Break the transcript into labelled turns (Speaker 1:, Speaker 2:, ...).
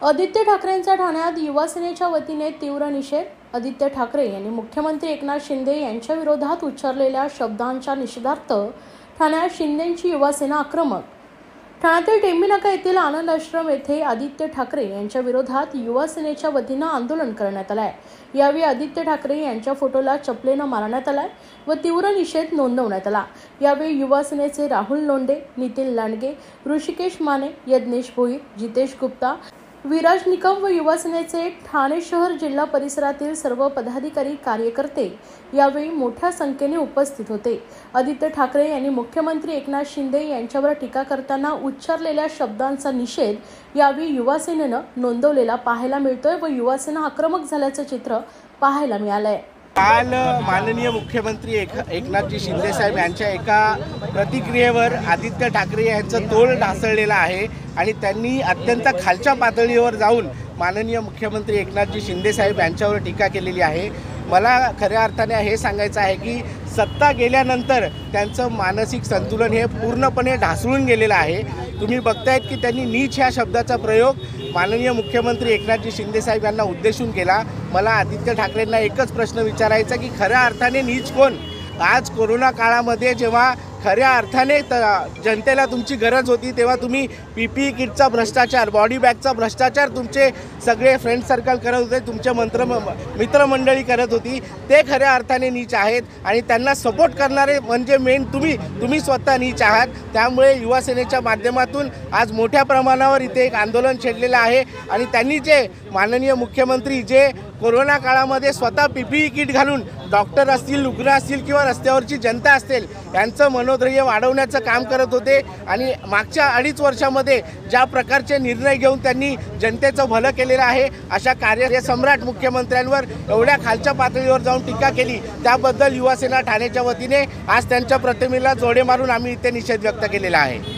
Speaker 1: आदित्य ठाकरेंचा ठाण्यात युवा सेनेच्या वतीने तीव्र निषेध। आदित्य ठाकरे यांनी मुख्यमंत्री एकनाथ शिंदे यांच्या विरोधात उच्चारलेल्या शब्दांच्या निषेधार्थ ठाण्यात शिंदेंची युवा सेना आक्रमक। ठाण्यातील टेंबीनाका येथील आनंद आश्रम येथे आदित्य ठाकरे यांच्या विरोधात युवा सेनेच्या वतीने आंदोलन करण्यात आले आहे। यावेळी आदित्य ठाकरे यांच्या फोटोला चपलेने मारण्यात आला व तीव्र निषेध नोंदवण्यात आला। यावेळी युवा सेनेचे राहुल लोंढे, नितीन लांडगे, ऋषिकेश माने, यज्ञेश भोईर, जितेश गुप्ता, विराज निकम व युवा सेनेचे ठाणे शहर जिल्हा परिसरातील सर्व पदाधिकारी कार्यकर्ते यावेळी मोठ्या संख्येने उपस्थित होते। आदित्य ठाकरे यांनी मुख्यमंत्री एकनाथ शिंदे यांच्यावर टीका करताना उच्चारलेल्या शब्दांचा निषेध यावेळी युवा सेनेनं नोंदवलेला पाहायला मिळतोय व युवा सेना आक्रमक झाल्याचं चित्र पाहायला मिळालंय।
Speaker 2: काल माननीय मुख्यमंत्री एकनाथजी शिंदे साहेब यांच्या एका प्रतिक्रियेवर आदित्य ठाकरे यांचं तोल ढासळलेलं आहे आणि त्यांनी अत्यंत खालच्या पातळीवर जाऊन माननीय मुख्यमंत्री एकनाथजी शिंदे साहेब यांच्यावर टीका केलेली आहे। मला खऱ्या अर्थाने हे सांगायचं आहे की सत्ता गेल्यानंतर त्यांचं मानसिक संतुलन हे पूर्णपणे ढासळून गेलेलं आहे। तुम्ही बघतायत की त्यांनी नीच ह्या शब्दाचा प्रयोग माननीय मुख्यमंत्री एकनाथजी शिंदे साहेब यांना उद्देशून केला। मला आदित्य ठाकरेंना एकच प्रश्न विचारायचा की खऱ्या अर्थाने नीच कोण? आज कोरोना काळामध्ये जेव्हा खऱ्या अर्थाने जनतेला तुमची गरज होती तेव्हा तुम्ही PPE किटचा भ्रष्टाचार, बॉडी बॅगचा भ्रष्टाचार तुमचे सगळे फ्रेंड सर्कल करत होते, तुमचे मित्रमंडळी करत होती, ते खऱ्या अर्थाने नीच आहेत आणि त्यांना सपोर्ट करणारे म्हणजे मेन तुम्ही स्वतः नीच आहात। त्यामुळे युवा सेनेच्या माध्यमातून आज मोठ्या प्रमाणावर इथे एक आंदोलन छेडलेलं आहे आणि त्यांनी जे माननीय मुख्यमंत्री जे कोरोना काळामध्ये स्वतः PPE किट घालून डॉक्टर असतील, रुग्ण असतील किंवा रस्त्यावरची जनता असेल यांचं मनोधैर्य वाढवण्याचं काम करत होते आणि मागच्या 2.5 वर्षामध्ये ज्या प्रकारचे निर्णय घेऊन त्यांनी जनतेचं भलं केलेलं आहे, अशा कार्यसम्राट मुख्यमंत्र्यांवर एवढ्या खालच्या पातळीवर जाऊन टीका केली त्याबद्दल युवा सेना ठाण्याच्या वतीने आज त्यांच्या प्रतिमेला जोडे मारून आम्ही इथे निषेध व्यक्त केलेला आहे।